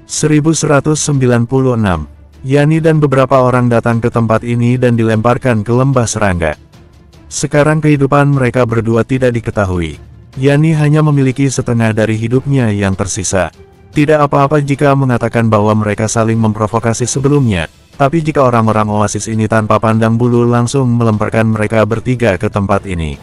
1196. Yani dan beberapa orang datang ke tempat ini dan dilemparkan ke lembah serangga. Sekarang kehidupan mereka berdua tidak diketahui. Yani hanya memiliki setengah dari hidupnya yang tersisa. Tidak apa-apa jika mengatakan bahwa mereka saling memprovokasi sebelumnya, tapi jika orang-orang Oasis ini tanpa pandang bulu langsung melemparkan mereka bertiga ke tempat ini.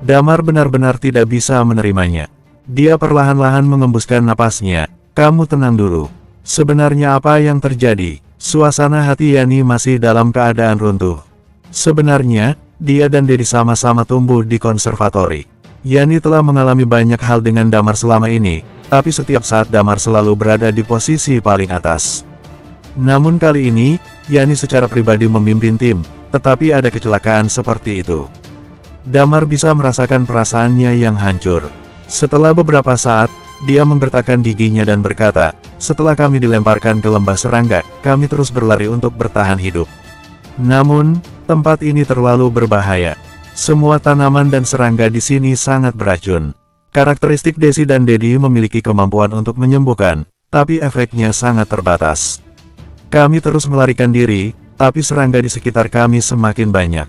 Damar benar-benar tidak bisa menerimanya. Dia perlahan-lahan mengembuskan napasnya. Kamu tenang dulu. Sebenarnya apa yang terjadi? Suasana hati Yani masih dalam keadaan runtuh. Sebenarnya, dia dan Dedi sama-sama tumbuh di konservatori. Yani telah mengalami banyak hal dengan Damar selama ini, tapi setiap saat Damar selalu berada di posisi paling atas. Namun kali ini, Yani secara pribadi memimpin tim, tetapi ada kecelakaan seperti itu. Damar bisa merasakan perasaannya yang hancur. Setelah beberapa saat, dia menggertakkan giginya dan berkata, setelah kami dilemparkan ke lembah serangga, kami terus berlari untuk bertahan hidup. Namun, tempat ini terlalu berbahaya. Semua tanaman dan serangga di sini sangat beracun. Karakteristik Desi dan Dedi memiliki kemampuan untuk menyembuhkan, tapi efeknya sangat terbatas. Kami terus melarikan diri, tapi serangga di sekitar kami semakin banyak.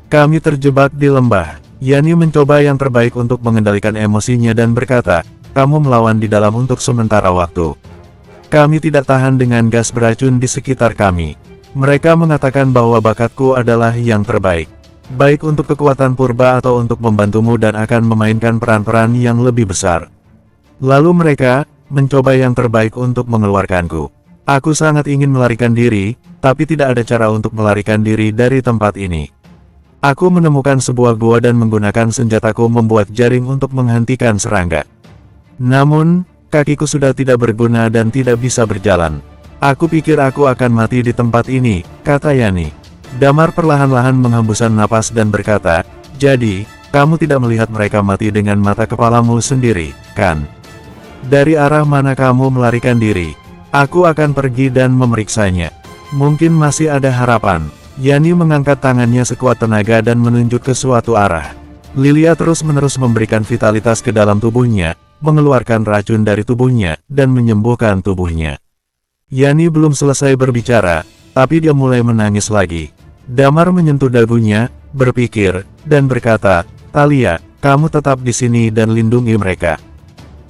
Kami terjebak di lembah. Yani mencoba yang terbaik untuk mengendalikan emosinya dan berkata, kamu melawan di dalam untuk sementara waktu. Kami tidak tahan dengan gas beracun di sekitar kami. Mereka mengatakan bahwa bakatku adalah yang terbaik. Baik untuk kekuatan purba atau untuk membantumu dan akan memainkan peran-peran yang lebih besar. Lalu mereka mencoba yang terbaik untuk mengeluarkanku. Aku sangat ingin melarikan diri, tapi tidak ada cara untuk melarikan diri dari tempat ini. Aku menemukan sebuah gua dan menggunakan senjataku membuat jaring untuk menghentikan serangga. Namun, kakiku sudah tidak berguna dan tidak bisa berjalan. Aku pikir aku akan mati di tempat ini, kata Yani. Damar perlahan-lahan menghembuskan napas dan berkata, jadi, kamu tidak melihat mereka mati dengan mata kepalamu sendiri, kan? Dari arah mana kamu melarikan diri? Aku akan pergi dan memeriksanya. Mungkin masih ada harapan. Yani mengangkat tangannya sekuat tenaga dan menunjuk ke suatu arah. Lilia terus-menerus memberikan vitalitas ke dalam tubuhnya, mengeluarkan racun dari tubuhnya, dan menyembuhkan tubuhnya. Yani belum selesai berbicara, tapi dia mulai menangis lagi. Damar menyentuh dagunya, berpikir, dan berkata, Talia, kamu tetap di sini dan lindungi mereka.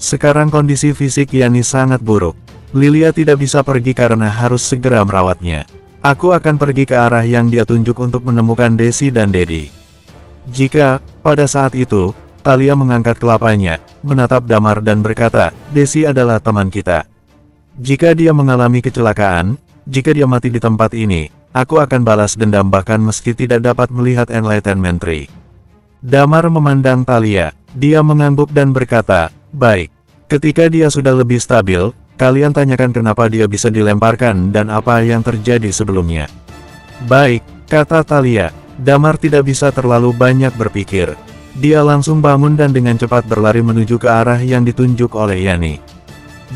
Sekarang kondisi fisik Yani sangat buruk. Lilia tidak bisa pergi karena harus segera merawatnya. Aku akan pergi ke arah yang dia tunjuk untuk menemukan Desi dan Dedi. Jika, pada saat itu, Talia mengangkat kelapanya, menatap Damar dan berkata, Desi adalah teman kita. Jika dia mengalami kecelakaan, jika dia mati di tempat ini, aku akan balas dendam bahkan meski tidak dapat melihat Enlightenment Tree. Damar memandang Talia, dia mengangguk dan berkata, baik. Ketika dia sudah lebih stabil, kalian tanyakan kenapa dia bisa dilemparkan dan apa yang terjadi sebelumnya. Baik, kata Talia. Damar tidak bisa terlalu banyak berpikir. Dia langsung bangun dan dengan cepat berlari menuju ke arah yang ditunjuk oleh Yani.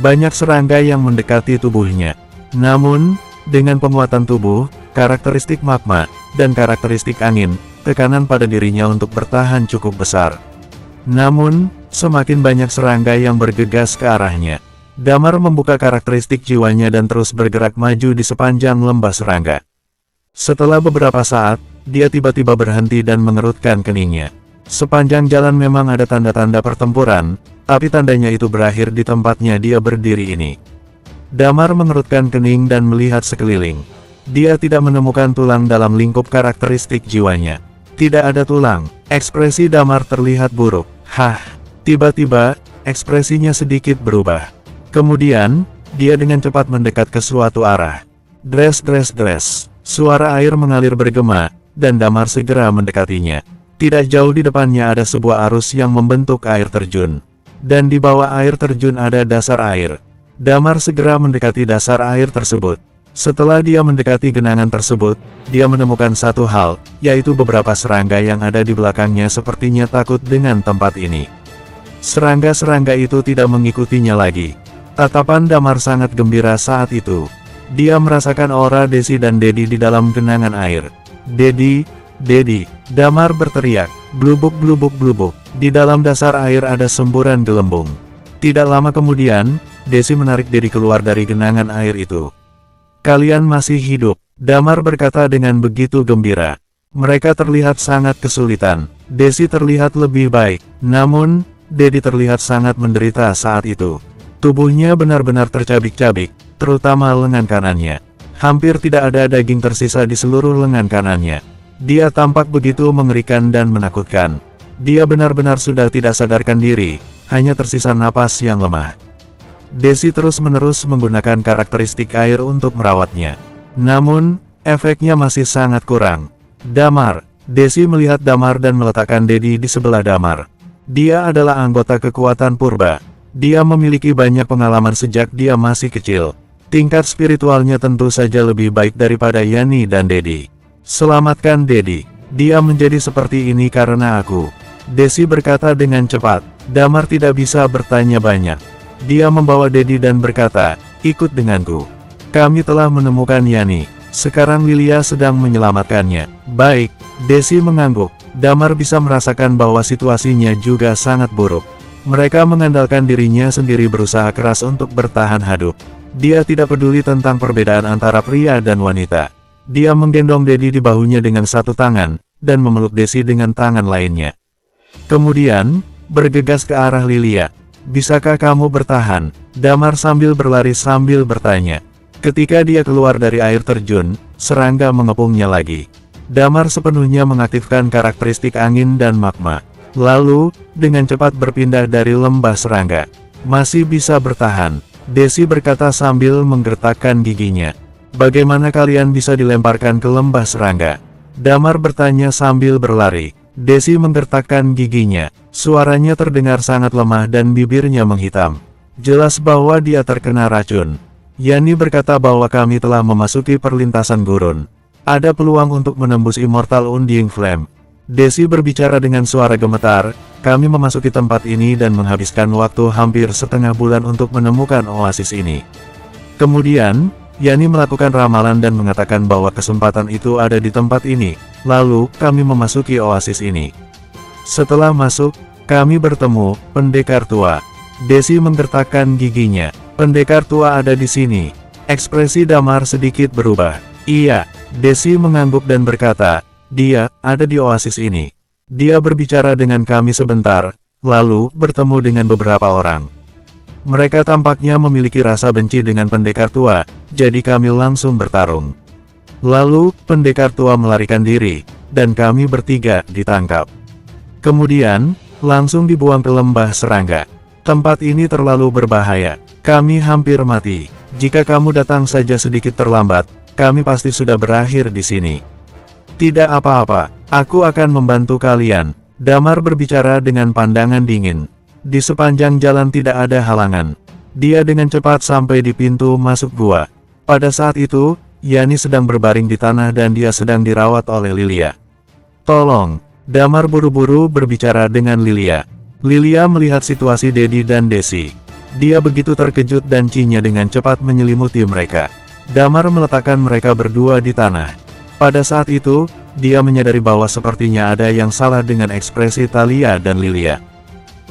Banyak serangga yang mendekati tubuhnya. Namun, dengan penguatan tubuh, karakteristik magma, dan karakteristik angin, tekanan pada dirinya untuk bertahan cukup besar. Namun, semakin banyak serangga yang bergegas ke arahnya. Damar membuka karakteristik jiwanya dan terus bergerak maju di sepanjang lembah serangga. Setelah beberapa saat, dia tiba-tiba berhenti dan mengerutkan keningnya. Sepanjang jalan memang ada tanda-tanda pertempuran, tapi tandanya itu berakhir di tempatnya dia berdiri ini. Damar mengerutkan kening dan melihat sekeliling. Dia tidak menemukan tulang dalam lingkup karakteristik jiwanya. Tidak ada tulang. Ekspresi Damar terlihat buruk. Hah! Tiba-tiba, ekspresinya sedikit berubah. Kemudian, dia dengan cepat mendekat ke suatu arah. Dres. Suara air mengalir bergema, dan Damar segera mendekatinya. Tidak jauh di depannya ada sebuah arus yang membentuk air terjun. Dan di bawah air terjun ada dasar air. Damar segera mendekati dasar air tersebut. Setelah dia mendekati genangan tersebut, dia menemukan satu hal, yaitu beberapa serangga yang ada di belakangnya sepertinya takut dengan tempat ini. Serangga-serangga itu tidak mengikutinya lagi. Tatapan Damar sangat gembira saat itu. Dia merasakan aura Desi dan Dedi di dalam genangan air. Dedi, Damar berteriak, blubuk. Di dalam dasar air ada semburan gelembung. Tidak lama kemudian, Desi menarik Dedi keluar dari genangan air itu. "Kalian masih hidup," Damar berkata dengan begitu gembira. Mereka terlihat sangat kesulitan. Desi terlihat lebih baik, namun Dedi terlihat sangat menderita saat itu. Tubuhnya benar-benar tercabik-cabik, terutama lengan kanannya. Hampir tidak ada daging tersisa di seluruh lengan kanannya. Dia tampak begitu mengerikan dan menakutkan. Dia benar-benar sudah tidak sadarkan diri, hanya tersisa napas yang lemah. Desi terus-menerus menggunakan karakteristik air untuk merawatnya. Namun, efeknya masih sangat kurang. "Damar." Desi melihat Damar dan meletakkan Dedi di sebelah Damar. Dia adalah anggota kekuatan purba. Dia memiliki banyak pengalaman sejak dia masih kecil. Tingkat spiritualnya tentu saja lebih baik daripada Yani dan Dedi. "Selamatkan Dedi. Dia menjadi seperti ini karena aku." Desi berkata dengan cepat. Damar tidak bisa bertanya banyak. Dia membawa Dedi dan berkata, "Ikut denganku. Kami telah menemukan Yani. Sekarang Lilia sedang menyelamatkannya." "Baik." Desi mengangguk. Damar bisa merasakan bahwa situasinya juga sangat buruk. Mereka mengandalkan dirinya sendiri berusaha keras untuk bertahan hidup. Dia tidak peduli tentang perbedaan antara pria dan wanita. Dia menggendong Dedi di bahunya dengan satu tangan, dan memeluk Desi dengan tangan lainnya. Kemudian, bergegas ke arah Lilia. "Bisakah kamu bertahan?" Damar sambil berlari sambil bertanya. Ketika dia keluar dari air terjun, serangga mengepungnya lagi. Damar sepenuhnya mengaktifkan karakteristik angin dan magma. Lalu, dengan cepat berpindah dari lembah serangga. "Masih bisa bertahan," Desi berkata sambil menggertakkan giginya. "Bagaimana kalian bisa dilemparkan ke lembah serangga?" Damar bertanya sambil berlari. Desi menggertakkan giginya. Suaranya terdengar sangat lemah dan bibirnya menghitam. Jelas bahwa dia terkena racun. Yani berkata bahwa kami telah memasuki perlintasan gurun. Ada peluang untuk menembus Immortal Undying Flame. Desi berbicara dengan suara gemetar. "Kami memasuki tempat ini dan menghabiskan waktu hampir setengah bulan untuk menemukan oasis ini." Kemudian, Yani melakukan ramalan dan mengatakan bahwa kesempatan itu ada di tempat ini. Lalu, kami memasuki oasis ini. Setelah masuk, kami bertemu pendekar tua. Desi menggertakkan giginya. "Pendekar tua ada di sini." Ekspresi Damar sedikit berubah. "Iya." Desi mengangguk dan berkata, "Dia ada di oasis ini. Dia berbicara dengan kami sebentar, lalu bertemu dengan beberapa orang. Mereka tampaknya memiliki rasa benci dengan pendekar tua, jadi kami langsung bertarung. Lalu, pendekar tua melarikan diri, dan kami bertiga ditangkap. Kemudian, langsung dibuang ke lembah serangga. Tempat ini terlalu berbahaya. Kami hampir mati. Jika kamu datang saja sedikit terlambat, kami pasti sudah berakhir di sini." "Tidak apa-apa, aku akan membantu kalian." Damar berbicara dengan pandangan dingin. Di sepanjang jalan tidak ada halangan. Dia dengan cepat sampai di pintu masuk gua. Pada saat itu, Yani sedang berbaring di tanah dan dia sedang dirawat oleh Lilia. "Tolong." Damar buru-buru berbicara dengan Lilia. Lilia melihat situasi Dedi dan Desi. Dia begitu terkejut dan Cinya dengan cepat menyelimuti mereka. Damar meletakkan mereka berdua di tanah. Pada saat itu, dia menyadari bahwa sepertinya ada yang salah dengan ekspresi Thalia dan Lilia.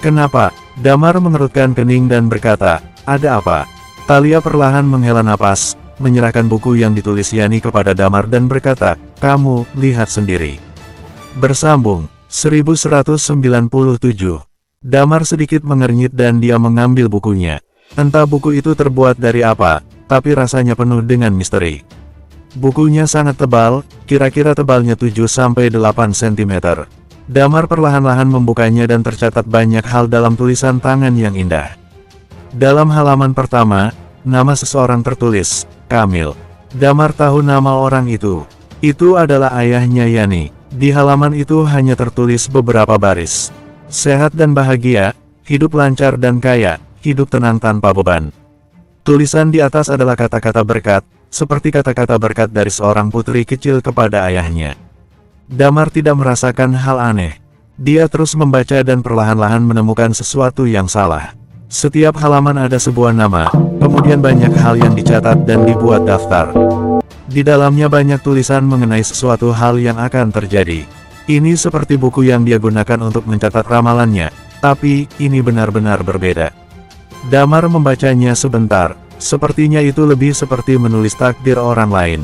"Kenapa?" Damar mengerutkan kening dan berkata, "Ada apa?" Thalia perlahan menghela napas, menyerahkan buku yang ditulis Yani kepada Damar dan berkata, "Kamu, lihat sendiri." Bersambung, 1197. Damar sedikit mengernyit dan dia mengambil bukunya. Entah buku itu terbuat dari apa, tapi rasanya penuh dengan misteri. Bukunya sangat tebal, kira-kira tebalnya 7-8 cm. Damar perlahan-lahan membukanya dan tercatat banyak hal dalam tulisan tangan yang indah. Dalam halaman pertama, nama seseorang tertulis, Kamil. Damar tahu nama orang itu. Itu adalah ayahnya Yani. Di halaman itu hanya tertulis beberapa baris. Sehat dan bahagia, hidup lancar dan kaya, hidup tenang tanpa beban. Tulisan di atas adalah kata-kata berkat, seperti kata-kata berkat dari seorang putri kecil kepada ayahnya. Damar tidak merasakan hal aneh. Dia terus membaca dan perlahan-lahan menemukan sesuatu yang salah. Setiap halaman ada sebuah nama, kemudian banyak hal yang dicatat dan dibuat daftar. Di dalamnya banyak tulisan mengenai sesuatu hal yang akan terjadi. Ini seperti buku yang dia gunakan untuk mencatat ramalannya, tapi ini benar-benar berbeda. Damar membacanya sebentar, sepertinya itu lebih seperti menulis takdir orang lain.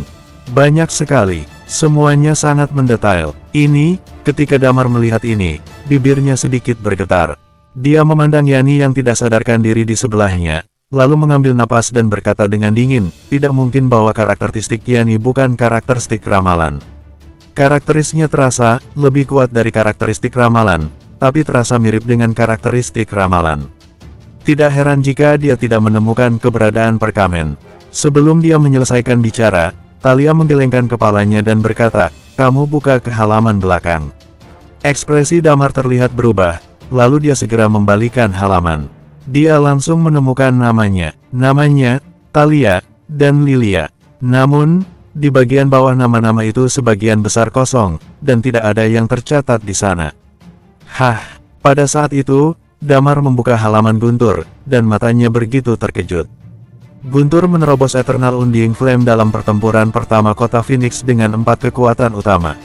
Banyak sekali, semuanya sangat mendetail. Ini, ketika Damar melihat ini, bibirnya sedikit bergetar. Dia memandang Yani yang tidak sadarkan diri di sebelahnya, lalu mengambil napas dan berkata dengan dingin, tidak mungkin bahwa karakteristik Yani bukan karakteristik ramalan. Karakteristiknya terasa lebih kuat dari karakteristik ramalan, tapi terasa mirip dengan karakteristik ramalan. Tidak heran jika dia tidak menemukan keberadaan perkamen. Sebelum dia menyelesaikan bicara, Thalia menggelengkan kepalanya dan berkata, kamu buka ke halaman belakang. Ekspresi Damar terlihat berubah, lalu dia segera membalikan halaman. Dia langsung menemukan namanya, Thalia, dan Lilia. Namun, di bagian bawah nama-nama itu sebagian besar kosong, dan tidak ada yang tercatat di sana. Hah, pada saat itu, Damar membuka halaman Guntur, dan matanya begitu terkejut. Guntur menerobos Eternal Undying Flame dalam pertempuran pertama kota Phoenix dengan 4 kekuatan utama.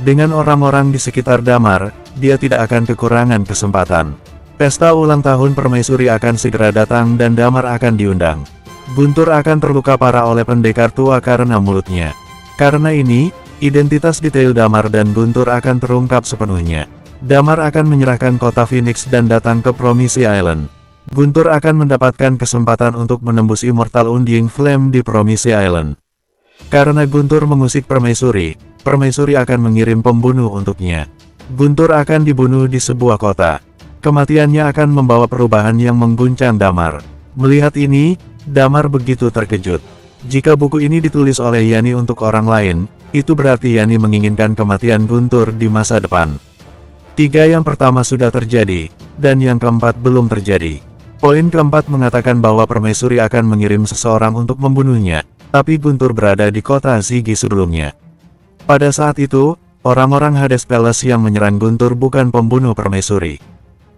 Dengan orang-orang di sekitar Damar, dia tidak akan kekurangan kesempatan. Pesta ulang tahun permaisuri akan segera datang dan Damar akan diundang. Guntur akan terluka parah oleh pendekar tua karena mulutnya. Karena ini, identitas detail Damar dan Guntur akan terungkap sepenuhnya. Damar akan menyerahkan kota Phoenix dan datang ke Promised Island. Guntur akan mendapatkan kesempatan untuk menembus Immortal Undying Flame di Promised Island. Karena Guntur mengusik permaisuri, permaisuri akan mengirim pembunuh untuknya. Guntur akan dibunuh di sebuah kota. Kematiannya akan membawa perubahan yang mengguncang Damar. Melihat ini, Damar begitu terkejut. Jika buku ini ditulis oleh Yani untuk orang lain, itu berarti Yani menginginkan kematian Guntur di masa depan. 3 yang pertama sudah terjadi, dan yang keempat belum terjadi. Poin keempat mengatakan bahwa permaisuri akan mengirim seseorang untuk membunuhnya, tapi Guntur berada di kota Ziggy sebelumnya. Pada saat itu, orang-orang Hades Palace yang menyerang Guntur bukan pembunuh permaisuri.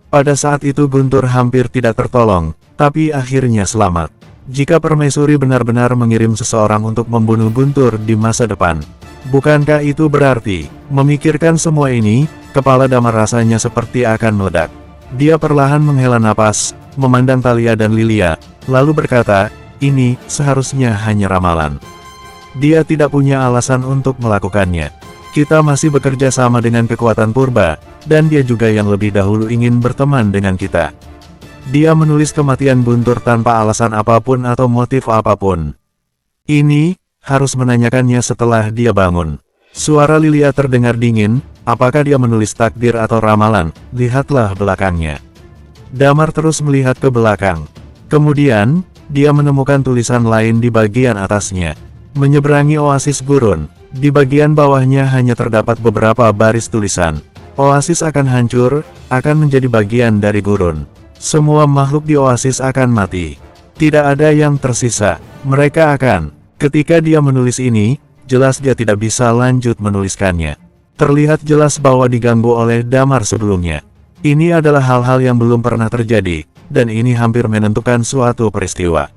Pada saat itu Guntur hampir tidak tertolong, tapi akhirnya selamat. Jika permaisuri benar-benar mengirim seseorang untuk membunuh Guntur di masa depan, bukankah itu berarti, memikirkan semua ini, kepala Damar rasanya seperti akan meledak. Dia perlahan menghela napas, memandang Thalia dan Lilia, lalu berkata, ini seharusnya hanya ramalan. Dia tidak punya alasan untuk melakukannya. Kita masih bekerja sama dengan kekuatan purba, dan dia juga yang lebih dahulu ingin berteman dengan kita. Dia menulis kematian Guntur tanpa alasan apapun atau motif apapun. Ini, harus menanyakannya setelah dia bangun. Suara Lilia terdengar dingin, apakah dia menulis takdir atau ramalan, lihatlah belakangnya. Damar terus melihat ke belakang. Kemudian, dia menemukan tulisan lain di bagian atasnya. Menyeberangi oasis gurun. Di bagian bawahnya hanya terdapat beberapa baris tulisan. Oasis akan hancur, akan menjadi bagian dari gurun. Semua makhluk di oasis akan mati. Tidak ada yang tersisa. Mereka akan. Ketika dia menulis ini, jelas dia tidak bisa lanjut menuliskannya. Terlihat jelas bahwa diganggu oleh Damar sebelumnya. Ini adalah hal-hal yang belum pernah terjadi, dan ini hampir menentukan suatu peristiwa.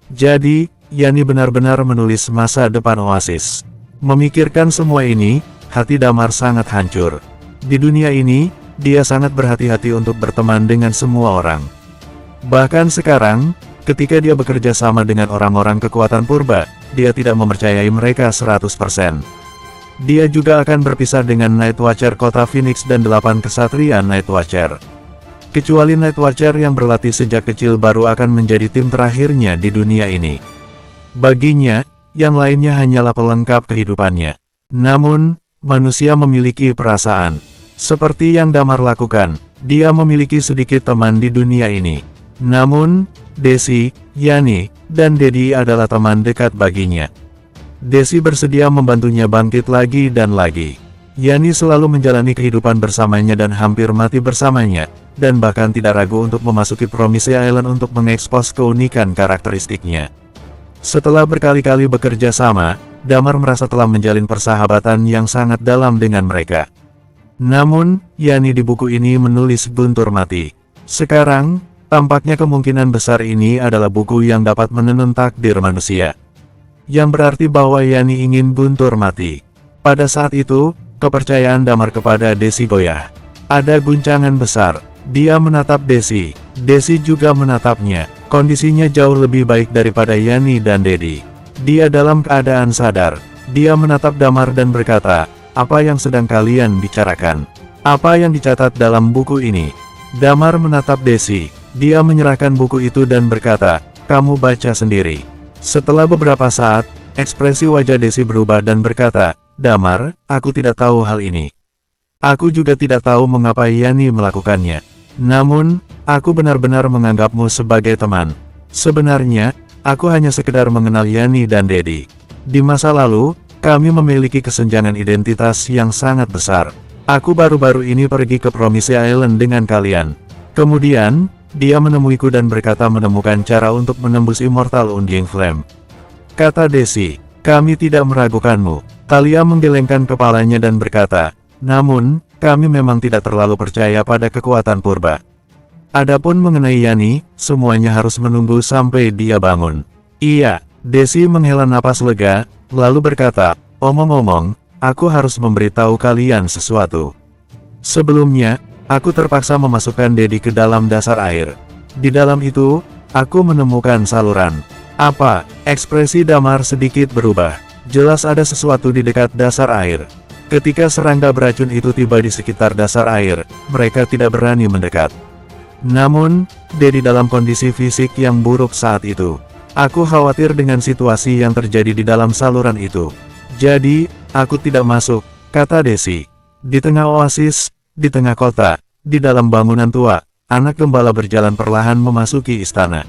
Jadi, Yani benar-benar menulis masa depan oasis. Memikirkan semua ini, hati Damar sangat hancur. Di dunia ini, dia sangat berhati-hati untuk berteman dengan semua orang. Bahkan sekarang, ketika dia bekerja sama dengan orang-orang kekuatan purba, dia tidak mempercayai mereka 100%. Dia juga akan berpisah dengan Night Watcher kota Phoenix dan 8 kesatria Night Watcher. Kecuali Night Watcher yang berlatih sejak kecil baru akan menjadi tim terakhirnya di dunia ini. Baginya, yang lainnya hanyalah pelengkap kehidupannya. Namun, manusia memiliki perasaan. Seperti yang Damar lakukan, dia memiliki sedikit teman di dunia ini. Namun, Desi, Yani, dan Dedi adalah teman dekat baginya. Desi bersedia membantunya bangkit lagi dan lagi. Yani selalu menjalani kehidupan bersamanya dan hampir mati bersamanya, dan bahkan tidak ragu untuk memasuki Promised Island untuk mengekspos keunikan karakteristiknya. Setelah berkali-kali bekerja sama, Damar merasa telah menjalin persahabatan yang sangat dalam dengan mereka. Namun, Yani di buku ini menulis Guntur mati. Sekarang, tampaknya kemungkinan besar ini adalah buku yang dapat menenun takdir manusia. Yang berarti bahwa Yani ingin Guntur mati. Pada saat itu, kepercayaan Damar kepada Desi goyah. Ada guncangan besar. Dia menatap Desi. Desi juga menatapnya. Kondisinya jauh lebih baik daripada Yani dan Dedi. Dia dalam keadaan sadar. Dia menatap Damar dan berkata, "Apa yang sedang kalian bicarakan? Apa yang dicatat dalam buku ini?" Damar menatap Desi. Dia menyerahkan buku itu dan berkata, "Kamu baca sendiri." Setelah beberapa saat, ekspresi wajah Desi berubah dan berkata, "Damar, aku tidak tahu hal ini. Aku juga tidak tahu mengapa Yani melakukannya. Namun, aku benar-benar menganggapmu sebagai teman. Sebenarnya, aku hanya sekedar mengenal Yani dan Dedi. Di masa lalu, kami memiliki kesenjangan identitas yang sangat besar. Aku baru-baru ini pergi ke Promise Island dengan kalian. Kemudian, dia menemuiku dan berkata menemukan cara untuk menembus Immortal Undying Flame." Kata Desi, "Kami tidak meragukanmu." Thalia menggelengkan kepalanya dan berkata, "Namun, kami memang tidak terlalu percaya pada kekuatan purba. Adapun mengenai Yani, semuanya harus menunggu sampai dia bangun." "Iya." Desi menghela napas lega, lalu berkata, "Omong-omong, aku harus memberitahu kalian sesuatu. Sebelumnya, aku terpaksa memasukkan Dedi ke dalam dasar air. Di dalam itu, aku menemukan saluran." "Apa?" Ekspresi Damar sedikit berubah. Jelas ada sesuatu di dekat dasar air. Ketika serangga beracun itu tiba di sekitar dasar air, mereka tidak berani mendekat. Namun, Dedi dalam kondisi fisik yang buruk saat itu. "Aku khawatir dengan situasi yang terjadi di dalam saluran itu. Jadi, aku tidak masuk," kata Desi. Di tengah oasis, di tengah kota, di dalam bangunan tua, anak gembala berjalan perlahan memasuki istana.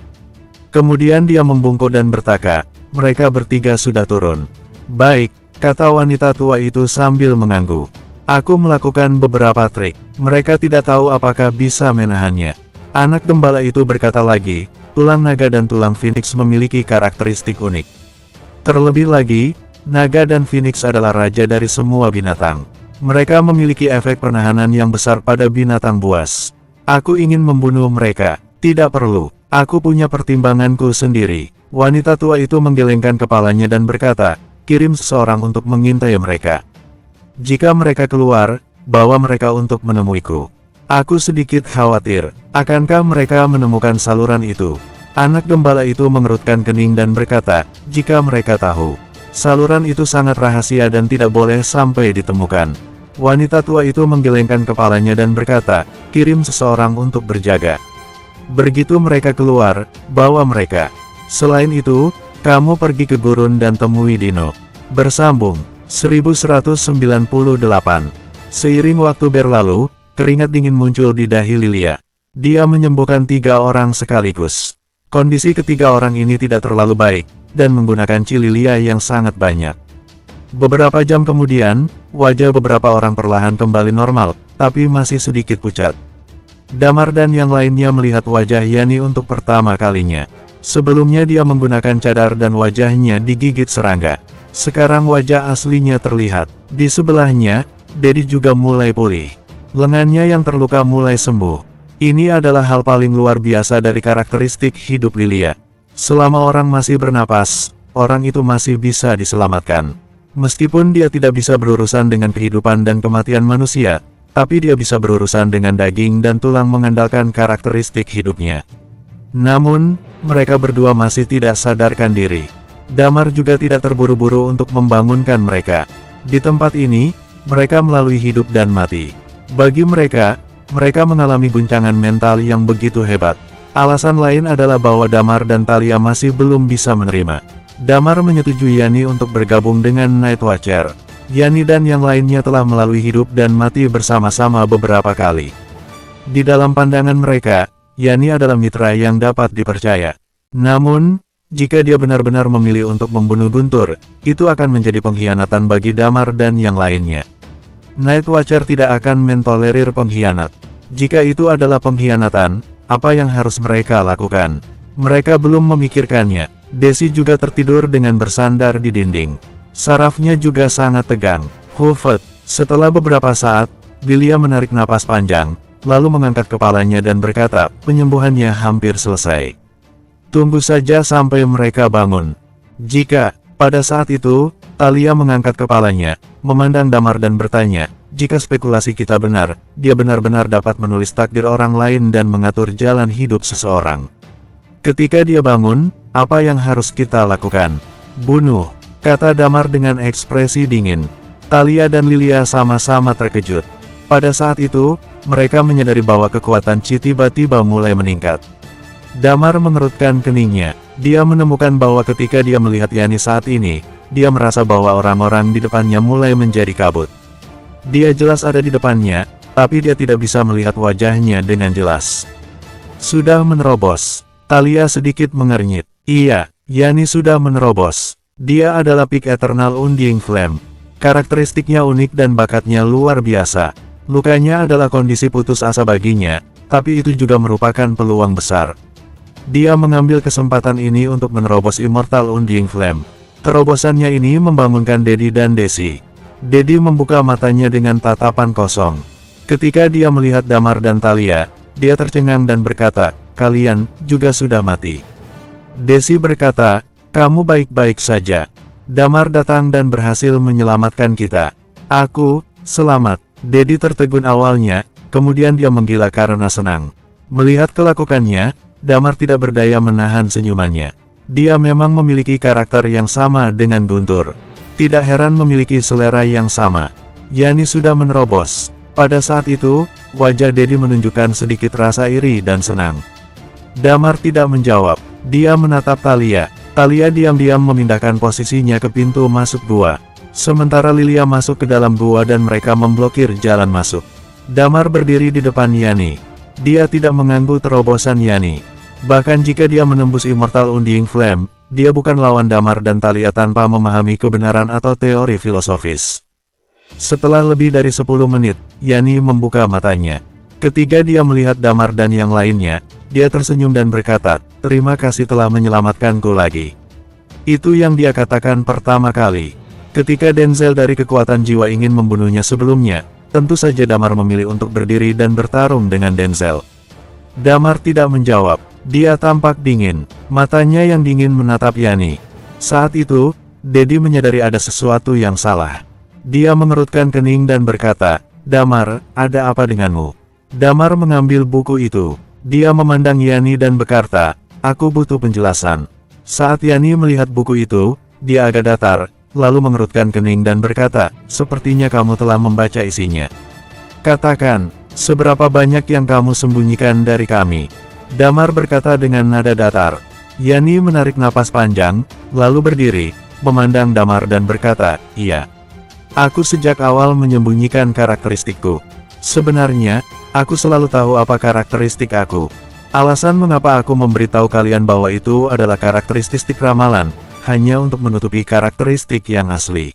Kemudian dia membungkuk dan berkata, "Mereka bertiga sudah turun." "Baik," kata wanita tua itu sambil mengangguk. "Aku melakukan beberapa trik. Mereka tidak tahu apakah bisa menahannya." Anak gembala itu berkata lagi, "Tulang naga dan tulang phoenix memiliki karakteristik unik. Terlebih lagi, naga dan phoenix adalah raja dari semua binatang. Mereka memiliki efek penahanan yang besar pada binatang buas. Aku ingin membunuh mereka. Tidak perlu. Aku punya pertimbanganku sendiri." Wanita tua itu menggelengkan kepalanya dan berkata, "Kirim seseorang untuk mengintai mereka. Jika mereka keluar, bawa mereka untuk menemuiku. Aku sedikit khawatir, akankah mereka menemukan saluran itu?" Anak gembala itu mengerutkan kening dan berkata, "Jika mereka tahu, saluran itu sangat rahasia dan tidak boleh sampai ditemukan." Wanita tua itu menggelengkan kepalanya dan berkata, "Kirim seseorang untuk berjaga. Begitu mereka keluar, bawa mereka. Selain itu, kamu pergi ke gurun dan temui Dino." Bersambung 1198. Seiring waktu berlalu, keringat dingin muncul di dahi Lilia. Dia menyembuhkan 3 orang sekaligus. Kondisi ketiga orang ini tidak terlalu baik, dan menggunakan Chi Lilia yang sangat banyak. Beberapa jam kemudian, wajah beberapa orang perlahan kembali normal, tapi masih sedikit pucat. Damar dan yang lainnya melihat wajah Yani untuk pertama kalinya. Sebelumnya dia menggunakan cadar dan wajahnya digigit serangga. Sekarang wajah aslinya terlihat. Di sebelahnya, Dedi juga mulai pulih. Lengannya yang terluka mulai sembuh. Ini adalah hal paling luar biasa dari karakteristik hidup Lilia. Selama orang masih bernapas, orang itu masih bisa diselamatkan. Meskipun dia tidak bisa berurusan dengan kehidupan dan kematian manusia, tapi dia bisa berurusan dengan daging dan tulang mengandalkan karakteristik hidupnya. Namun, mereka berdua masih tidak sadarkan diri. Damar juga tidak terburu-buru untuk membangunkan mereka. Di tempat ini, mereka melalui hidup dan mati. Bagi mereka, mereka mengalami guncangan mental yang begitu hebat. Alasan lain adalah bahwa Damar dan Thalia masih belum bisa menerima. Damar menyetujui Yani untuk bergabung dengan Night Watcher. Yani dan yang lainnya telah melalui hidup dan mati bersama-sama beberapa kali. Di dalam pandangan mereka, Yani adalah mitra yang dapat dipercaya. Namun, jika dia benar-benar memilih untuk membunuh Guntur, itu akan menjadi pengkhianatan bagi Damar dan yang lainnya. Night Watcher tidak akan mentolerir pengkhianat. Jika itu adalah pengkhianatan, apa yang harus mereka lakukan? Mereka belum memikirkannya. Desi juga tertidur dengan bersandar di dinding. Sarafnya juga sangat tegang. Hufet. Setelah beberapa saat, Lilia menarik napas panjang, lalu mengangkat kepalanya dan berkata, "Penyembuhannya hampir selesai. Tunggu saja sampai mereka bangun." Pada saat itu, Thalia mengangkat kepalanya, memandang Damar dan bertanya, jika spekulasi kita benar, dia benar-benar dapat menulis takdir orang lain dan mengatur jalan hidup seseorang. Ketika dia bangun, apa yang harus kita lakukan? Bunuh, kata Damar dengan ekspresi dingin. Thalia dan Lilia sama-sama terkejut. Pada saat itu, mereka menyadari bahwa kekuatan Qi tiba-tiba mulai meningkat. Damar mengerutkan keningnya. Dia menemukan bahwa ketika dia melihat Yani saat ini, dia merasa bahwa orang-orang di depannya mulai menjadi kabut. Dia jelas ada di depannya, tapi dia tidak bisa melihat wajahnya dengan jelas. Sudah menerobos. Thalia sedikit mengernyit. Iya, Yani sudah menerobos. Dia adalah Peak Eternal Undying Flame. Karakteristiknya unik dan bakatnya luar biasa. Lukanya adalah kondisi putus asa baginya, tapi itu juga merupakan peluang besar. Dia mengambil kesempatan ini untuk menerobos Immortal Undying Flame. Terobosannya ini membangunkan Dedi dan Desi. Dedi membuka matanya dengan tatapan kosong. Ketika dia melihat Damar dan Thalia, dia tercengang dan berkata, "Kalian juga sudah mati." Desi berkata, "Kamu baik-baik saja. Damar datang dan berhasil menyelamatkan kita." "Aku, selamat." Dedi tertegun awalnya, kemudian dia menggila karena senang. Melihat kelakuannya, Damar tidak berdaya menahan senyumannya. Dia memang memiliki karakter yang sama dengan Guntur. Tidak heran memiliki selera yang sama. Yani sudah menerobos. Pada saat itu, wajah Dedi menunjukkan sedikit rasa iri dan senang. Damar tidak menjawab. Dia menatap Thalia. Thalia diam-diam memindahkan posisinya ke pintu masuk gua. Sementara Lilia masuk ke dalam gua dan mereka memblokir jalan masuk. Damar berdiri di depan Yani. Dia tidak mengganggu terobosan Yani. Bahkan jika dia menembus Immortal Undying Flame, dia bukan lawan Damar dan Thalia tanpa memahami kebenaran atau teori filosofis. Setelah lebih dari 10 menit, Yani membuka matanya. Ketika dia melihat Damar dan yang lainnya, dia tersenyum dan berkata, "Terima kasih telah menyelamatkanku lagi." Itu yang dia katakan pertama kali. Ketika Denzel dari kekuatan jiwa ingin membunuhnya sebelumnya, tentu saja Damar memilih untuk berdiri dan bertarung dengan Denzel. Damar tidak menjawab. Dia tampak dingin. Matanya yang dingin menatap Yani. Saat itu, Dedi menyadari ada sesuatu yang salah. Dia mengerutkan kening dan berkata, "Damar, ada apa denganmu?" Damar mengambil buku itu. Dia memandang Yani dan berkata, "Aku butuh penjelasan." Saat Yani melihat buku itu, dia agak datar, lalu mengerutkan kening dan berkata, "Sepertinya kamu telah membaca isinya. Katakan, seberapa banyak yang kamu sembunyikan dari kami?" Damar berkata dengan nada datar. Yani menarik napas panjang, lalu berdiri, memandang Damar dan berkata, "Iya. Aku sejak awal menyembunyikan karakteristikku. Sebenarnya, aku selalu tahu apa karakteristik aku. Alasan mengapa aku memberitahu kalian bahwa itu adalah karakteristik ramalan, hanya untuk menutupi karakteristik yang asli.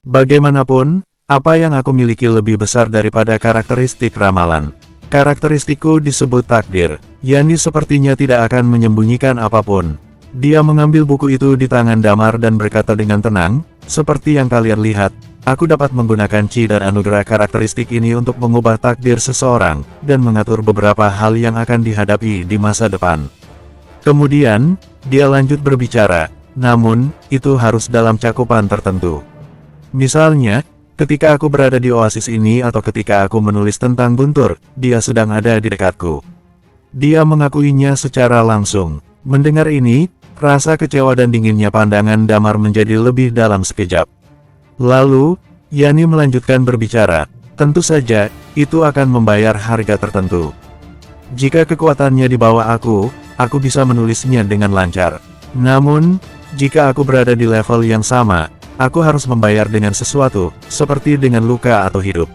Bagaimanapun, apa yang aku miliki lebih besar daripada karakteristik ramalan. Karakteristikku disebut takdir." Yani sepertinya tidak akan menyembunyikan apapun. Dia mengambil buku itu di tangan Damar dan berkata dengan tenang, "Seperti yang kalian lihat, aku dapat menggunakan Qi dan anugerah karakteristik ini untuk mengubah takdir seseorang, dan mengatur beberapa hal yang akan dihadapi di masa depan." Kemudian, dia lanjut berbicara, "Namun, itu harus dalam cakupan tertentu. Misalnya, ketika aku berada di oasis ini atau ketika aku menulis tentang Guntur, dia sedang ada di dekatku." Dia mengakuinya secara langsung. Mendengar ini, rasa kecewa dan dinginnya pandangan Damar menjadi lebih dalam sekejap. Lalu, Yani melanjutkan berbicara, "Tentu saja, itu akan membayar harga tertentu. Jika kekuatannya di bawah aku bisa menulisnya dengan lancar. Namun, jika aku berada di level yang sama, aku harus membayar dengan sesuatu, seperti dengan luka atau hidup."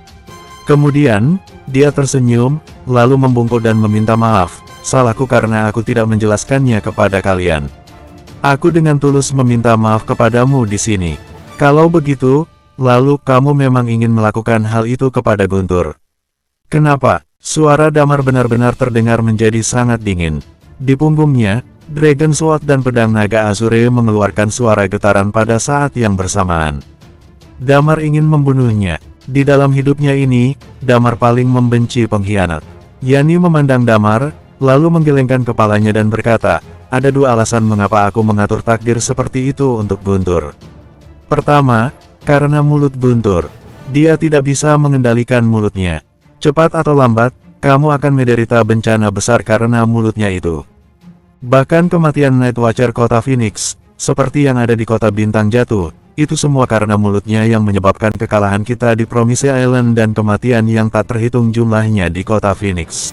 Kemudian, dia tersenyum, lalu membungkuk dan meminta maaf, "Salahku karena aku tidak menjelaskannya kepada kalian. Aku dengan tulus meminta maaf kepadamu di sini. Kalau begitu, lalu kamu memang ingin melakukan hal itu kepada Guntur?" "Kenapa?" Suara Damar benar-benar terdengar menjadi sangat dingin. Di punggungnya, Dragon Sword dan pedang naga Azure mengeluarkan suara getaran pada saat yang bersamaan. Damar ingin membunuhnya. Di dalam hidupnya ini, Damar paling membenci pengkhianat. Yani memandang Damar, lalu menggelengkan kepalanya dan berkata, "Ada dua alasan mengapa aku mengatur takdir seperti itu untuk Guntur. Pertama, karena mulut Guntur. Dia tidak bisa mengendalikan mulutnya. Cepat atau lambat, kamu akan menderita bencana besar karena mulutnya itu. Bahkan kematian Night Watcher kota Phoenix, seperti yang ada di kota Bintang Jatuh, itu semua karena mulutnya yang menyebabkan kekalahan kita di Promise Island dan kematian yang tak terhitung jumlahnya di kota Phoenix.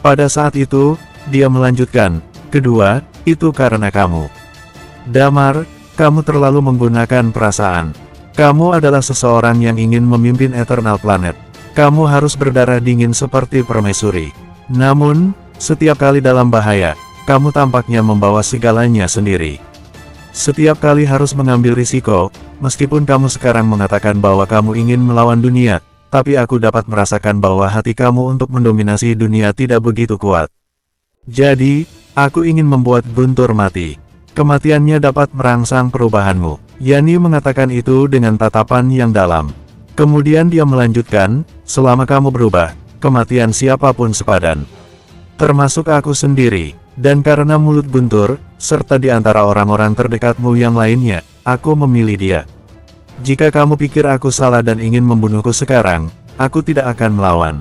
Pada saat itu, dia melanjutkan, kedua, itu karena kamu. Damar, kamu terlalu menggunakan perasaan. Kamu adalah seseorang yang ingin memimpin Eternal Planet. Kamu harus berdarah dingin seperti permaisuri. Namun, setiap kali dalam bahaya, kamu tampaknya membawa segalanya sendiri. Setiap kali harus mengambil risiko, meskipun kamu sekarang mengatakan bahwa kamu ingin melawan dunia, tapi aku dapat merasakan bahwa hati kamu untuk mendominasi dunia tidak begitu kuat. Jadi, aku ingin membuat Guntur mati. Kematiannya dapat merangsang perubahanmu. Yani mengatakan itu dengan tatapan yang dalam. Kemudian dia melanjutkan, selama kamu berubah, kematian siapapun sepadan. Termasuk aku sendiri. Dan karena mulut Guntur, serta di antara orang-orang terdekatmu yang lainnya, aku memilih dia. Jika kamu pikir aku salah dan ingin membunuhku sekarang, aku tidak akan melawan.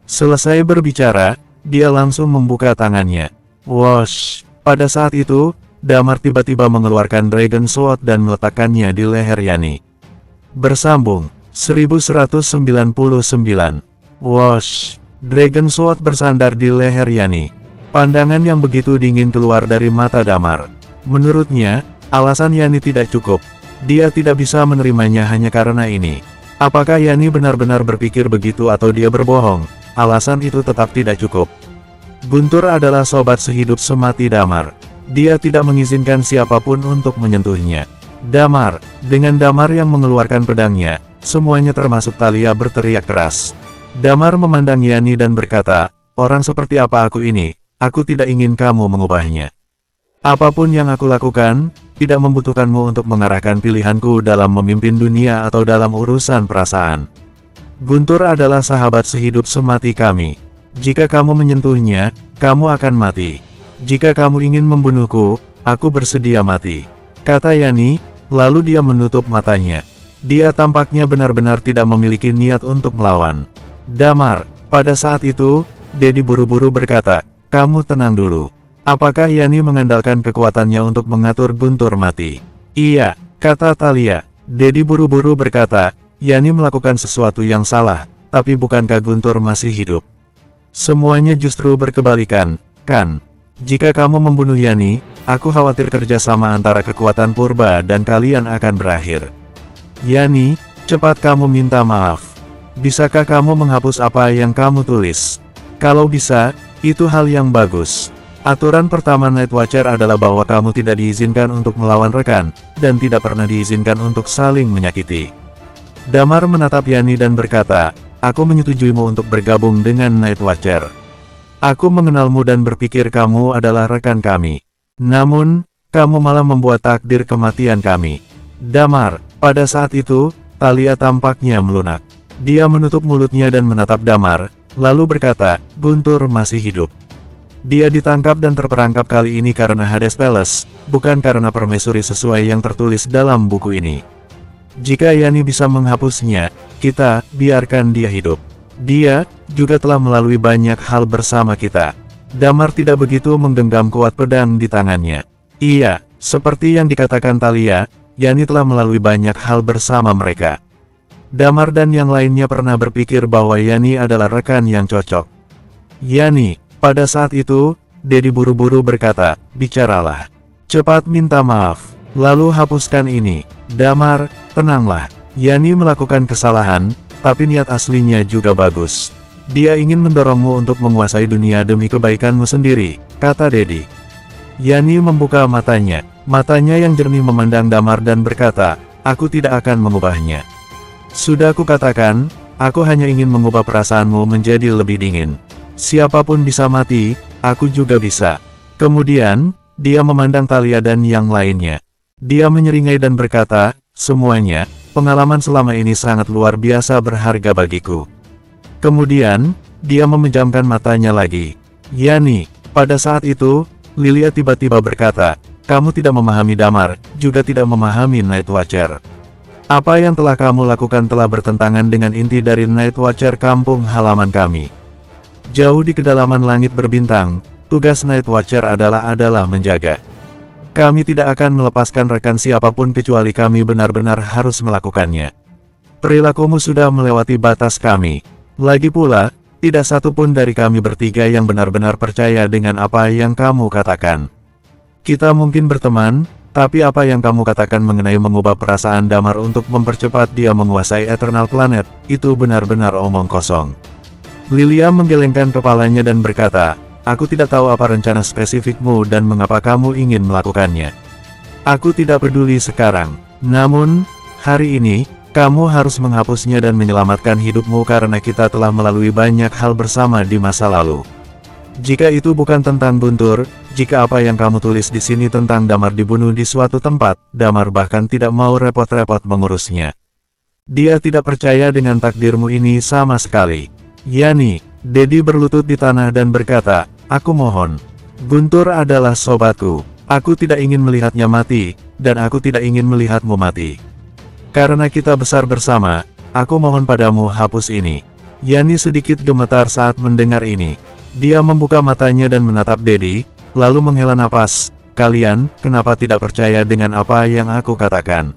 Selesai berbicara, dia langsung membuka tangannya. Wosh! Pada saat itu, Damar tiba-tiba mengeluarkan Dragon Sword dan meletakkannya di leher Yani. Bersambung, 1199. Wosh! Dragon Sword bersandar di leher Yani. Pandangan yang begitu dingin keluar dari mata Damar. Menurutnya, alasan Yani tidak cukup. Dia tidak bisa menerimanya hanya karena ini. Apakah Yani benar-benar berpikir begitu atau dia berbohong? Alasan itu tetap tidak cukup. Guntur adalah sobat sehidup semati Damar. Dia tidak mengizinkan siapapun untuk menyentuhnya. Damar, dengan Damar yang mengeluarkan pedangnya, semuanya termasuk Thalia berteriak keras. Damar memandang Yani dan berkata, orang seperti apa aku ini, aku tidak ingin kamu mengubahnya. Apapun yang aku lakukan, tidak membutuhkanmu untuk mengarahkan pilihanku dalam memimpin dunia atau dalam urusan perasaan. Guntur adalah sahabat sehidup semati kami. Jika kamu menyentuhnya, kamu akan mati. Jika kamu ingin membunuhku, aku bersedia mati. Kata Yani, lalu dia menutup matanya. Dia tampaknya benar-benar tidak memiliki niat untuk melawan. Damar, pada saat itu, Dedi buru-buru berkata, kamu tenang dulu. Apakah Yani mengandalkan kekuatannya untuk mengatur Guntur mati? Iya, kata Thalia. Dedi buru-buru berkata, Yani melakukan sesuatu yang salah, tapi bukankah Guntur masih hidup? Semuanya justru berkebalikan, kan? Jika kamu membunuh Yani, aku khawatir kerjasama antara kekuatan purba dan kalian akan berakhir. Yani, cepat kamu minta maaf. Bisakah kamu menghapus apa yang kamu tulis? Kalau bisa, itu hal yang bagus. Aturan pertama Night Watcher adalah bahwa kamu tidak diizinkan untuk melawan rekan, dan tidak pernah diizinkan untuk saling menyakiti. Damar menatap Yani dan berkata, aku menyetujuimu untuk bergabung dengan Night Watcher. Aku mengenalmu dan berpikir kamu adalah rekan kami. Namun, kamu malah membuat takdir kematian kami. Damar, pada saat itu, Thalia tampaknya melunak. Dia menutup mulutnya dan menatap Damar, lalu berkata, Guntur masih hidup. Dia ditangkap dan terperangkap kali ini karena Hades Palace, bukan karena permaisuri sesuai yang tertulis dalam buku ini. Jika Yani bisa menghapusnya, kita biarkan dia hidup. Dia juga telah melalui banyak hal bersama kita. Damar tidak begitu menggenggam kuat pedang di tangannya. Iya, seperti yang dikatakan Thalia, Yani telah melalui banyak hal bersama mereka. Damar dan yang lainnya pernah berpikir bahwa Yani adalah rekan yang cocok. Yani, pada saat itu, Dedi buru-buru berkata, bicaralah. Cepat minta maaf, lalu hapuskan ini. Damar, tenanglah. Yani melakukan kesalahan, tapi niat aslinya juga bagus. Dia ingin mendorongmu untuk menguasai dunia demi kebaikanmu sendiri, kata Dedi. Yani membuka matanya. Matanya yang jernih memandang Damar dan berkata, aku tidak akan mengubahnya. Sudah kukatakan, aku hanya ingin mengubah perasaanmu menjadi lebih dingin. Siapapun bisa mati, aku juga bisa. Kemudian, dia memandang Thalia dan yang lainnya. Dia menyeringai dan berkata, semuanya, pengalaman selama ini sangat luar biasa berharga bagiku. Kemudian, dia memejamkan matanya lagi. Yani, pada saat itu, Lilia tiba-tiba berkata, kamu tidak memahami Damar, juga tidak memahami Night Watcher. Apa yang telah kamu lakukan telah bertentangan dengan inti dari Night Watcher kampung halaman kami. Jauh di kedalaman langit berbintang, tugas Night Watcher adalah menjaga. Kami tidak akan melepaskan rekan siapapun kecuali kami benar-benar harus melakukannya. Perilakumu sudah melewati batas kami. Lagi pula, tidak satu pun dari kami bertiga yang benar-benar percaya dengan apa yang kamu katakan. Kita mungkin berteman, tapi apa yang kamu katakan mengenai mengubah perasaan Damar untuk mempercepat dia menguasai Eternal Planet, itu benar-benar omong kosong. Lilia menggelengkan kepalanya dan berkata, aku tidak tahu apa rencana spesifikmu dan mengapa kamu ingin melakukannya. Aku tidak peduli sekarang. Namun, hari ini, kamu harus menghapusnya dan menyelamatkan hidupmu karena kita telah melalui banyak hal bersama di masa lalu. Jika itu bukan tentang Guntur, jika apa yang kamu tulis di sini tentang Damar dibunuh di suatu tempat, Damar bahkan tidak mau repot-repot mengurusnya. Dia tidak percaya dengan takdirmu ini sama sekali. Yani, Dedi berlutut di tanah dan berkata, aku mohon. Guntur adalah sobatku. Aku tidak ingin melihatnya mati, dan aku tidak ingin melihatmu mati. Karena kita besar bersama, aku mohon padamu hapus ini. Yani sedikit gemetar saat mendengar ini. Dia membuka matanya dan menatap Dedi, lalu menghela napas. Kalian, kenapa tidak percaya dengan apa yang aku katakan?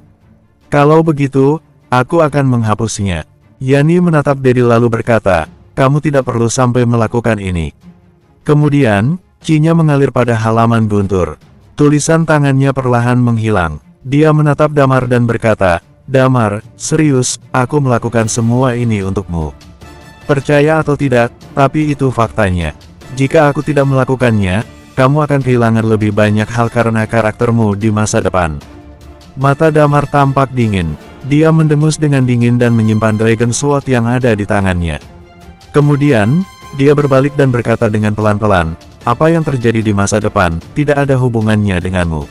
Kalau begitu, aku akan menghapusnya. Yani menatap Dedi lalu berkata, kamu tidak perlu sampai melakukan ini. Kemudian, cinya mengalir pada halaman Guntur. Tulisan tangannya perlahan menghilang. Dia menatap Damar dan berkata, Damar, serius, aku melakukan semua ini untukmu. Percaya atau tidak, tapi itu faktanya. Jika aku tidak melakukannya, kamu akan kehilangan lebih banyak hal karena karaktermu di masa depan. Mata Damar tampak dingin. Dia mendengus dengan dingin dan menyimpan Dragon Sword yang ada di tangannya. Kemudian, dia berbalik dan berkata dengan pelan-pelan, apa yang terjadi di masa depan, tidak ada hubungannya denganmu.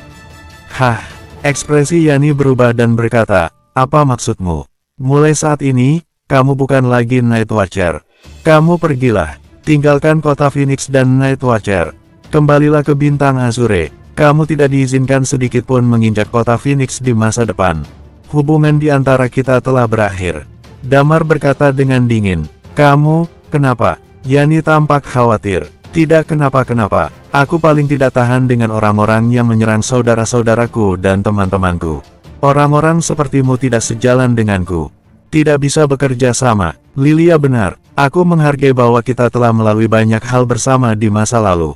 Hah, ekspresi Yani berubah dan berkata, apa maksudmu? Mulai saat ini, kamu bukan lagi Night Watcher. Kamu pergilah, tinggalkan kota Phoenix dan Night Watcher. Kembalilah ke bintang Azure. Kamu tidak diizinkan sedikitpun menginjak kota Phoenix di masa depan. Hubungan di antara kita telah berakhir. Damar berkata dengan dingin. Kamu, kenapa? Yani tampak khawatir. Tidak kenapa-kenapa. Aku paling tidak tahan dengan orang-orang yang menyerang saudara-saudaraku dan teman-temanku. Orang-orang sepertimu tidak sejalan denganku. Tidak bisa bekerja sama. Lilia benar. Aku menghargai bahwa kita telah melalui banyak hal bersama di masa lalu.